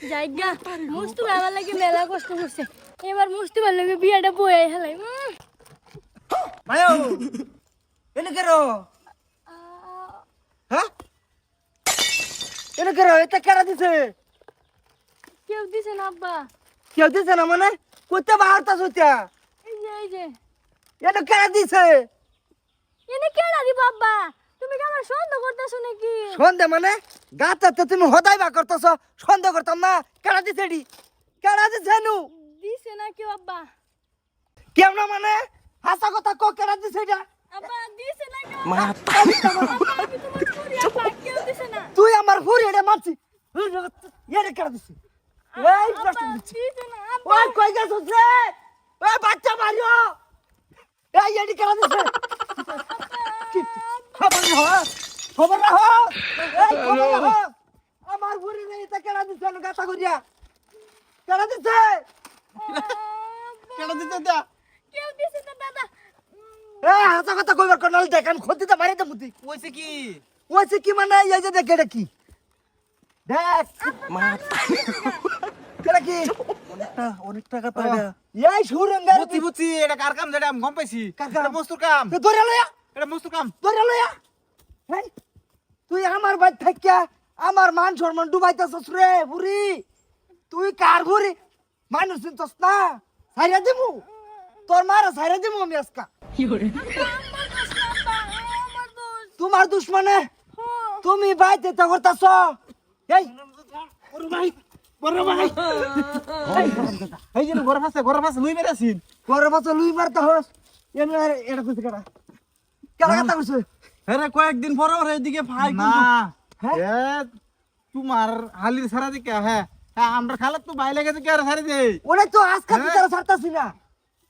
জায়গা মুস্তু আমার লাগি মেলা কষ্ট করছে এবার মুস্তু ভালো লাগে বিয়াটা বয়ে হেলাই মায়ো এনে করো হ্যাঁ এনে করো এটা কেডা দিছে কেউ দিছে না আব্বা কেউ দিছে না মানে কইতে বাহারতা সত্যা এই যে এটা কেডা দিছে এনে কেডা দিব আব্বা তুমি কি আমার সন্দেহ করতেছো নাকি সন্দেহ মানে গাতাতে তুমি হদাই বা করতেছ সন্দেহ করতাম না কেডা দিছে এডি কেডা দিছে নু দিছে না কেউ আব্বা কেউ না মানে হাসা কথা কো কেডা দিছে এটা আব্বা দিছে না কেউ মা আমি তোমার পুরি আব্বা কেউ দিছে না তুই আমার ফুরি এটা মারছি এটা কেডা দিছে এই আব্বা প্রশ্ন দিচ্ছি দিছে না আব্বা ওই কই গেছস রে ওই বাচ্চা মারিও এই এডি কেডা দিছে খবর রাখো এই খবর রাখো আমার ফুরি নেই তা কেডা দিছে গাতা করিয়া কেডা দিছে কেডা দিছে দা কেউ দিছে না দাদা এই হাসা কথা কইবার কোনাল দেখ আমি খতিতে মারি দে মুতি ওইছে কি মানে এই যে দেখ এটা কি দেখ মা কেডা কি অনেক টাকা তো এটা এই সুরঙ্গার বুঝছি এটা কার কাম যেটা আমি গম পাইছি কার কাম? এটা মস্তুর কাম ধরে লয়া এটা মস্তুর কাম ধরে লয়া হেই তুই আমার বাড়ি থাকিয়া আমার মান সম্মান ডুবাইতাছস রে বুড়ি তুই কার বুড়ি মানুষ চিনতস না সাইরা দিমু তোর মারা সাইরা দিমু আমি আজকা তোমার দুশ্মনে তুমি বাইতে তা করতাছ এই বড় ভাই এই যে ঘরে ফাঁসে লুই মেরেছিন পরে বছর লুই মারতে হস এনে এটা কইছে কেডা কেডা কথা কইছে আরে কয়েকদিন পর এদিকে ভাই না। হ্যাঁ তোমার হালির সারা দিকে হ্যাঁ আমরা খালাত তো ভাই লেগেছে কি আর সারি দেই ওরে তো আজকে হ্যাঁ? বিচার ছাড়তাছি না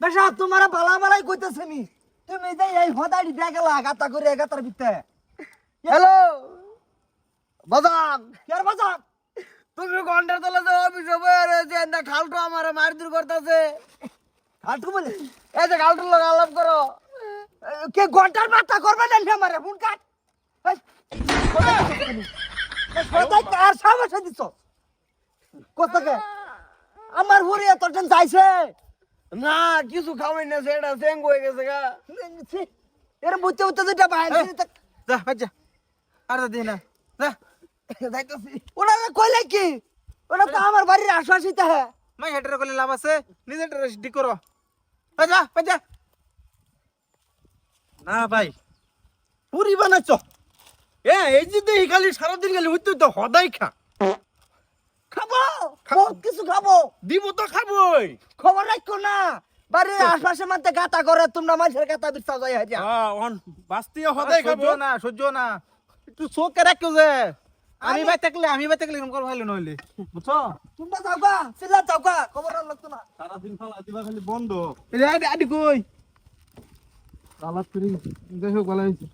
বেশা তোমার বালা বালাই কইতাছে নি তুমি যাই এই হদাড়ি দেখলা গাতা করে গাতার ভিতরে হ্যালো বাজান কের বাজান তুমি ঘন্টার তলে যে অফিস হবে রে যে না খালটো আমারে মারধর করতেছে খালটো বলে এই যে খালটোর লগে আলাপ করো কে ঘন্টার মাথা করবে না আমারে ফোন কাট কোথায় কার সমস্যা দিছ কোথাকে আমার ভুরি এত টেন চাইছে না কিছু খাওয়াই না সেটা সেং হয়ে গেছে গা এর বুঝতে বুঝতে যেটা বাইরে যা বাচ্চা আর দিই না যা যাইতেছি ওরা কইলে কি ওরা তো আমার বাড়ির আশপাশিতে হ্যাঁ মাই হেটারে কইলে লাভ আছে নিজে ঠিক করো যা বাচ্চা না ভাই পুরি বানাচ্ছ এই যে দেই খালি সারা দিন খালি হইতো তো হদাই খা খাবো বহুত কিছু খাবো দিব তো খাবই খবর রাখো না বাড়ির আশপাশের মধ্যে গাতা করে তোমরা মানুষের গাতা বিচ্ছা যায় হাজিয়া অন বাস্তি হদাই খাবো সহ্য না একটু চোখে রাখো যে আমি ভাই থাকলে এরকম কর ভালো নইলে বুঝছো তোমরা যাওগা সিলা যাওগা খবর লাগতো না সারা দিন খালা দিবা খালি বন্ধ এই আডি কই সালাত করি দেখো ভালো হইছে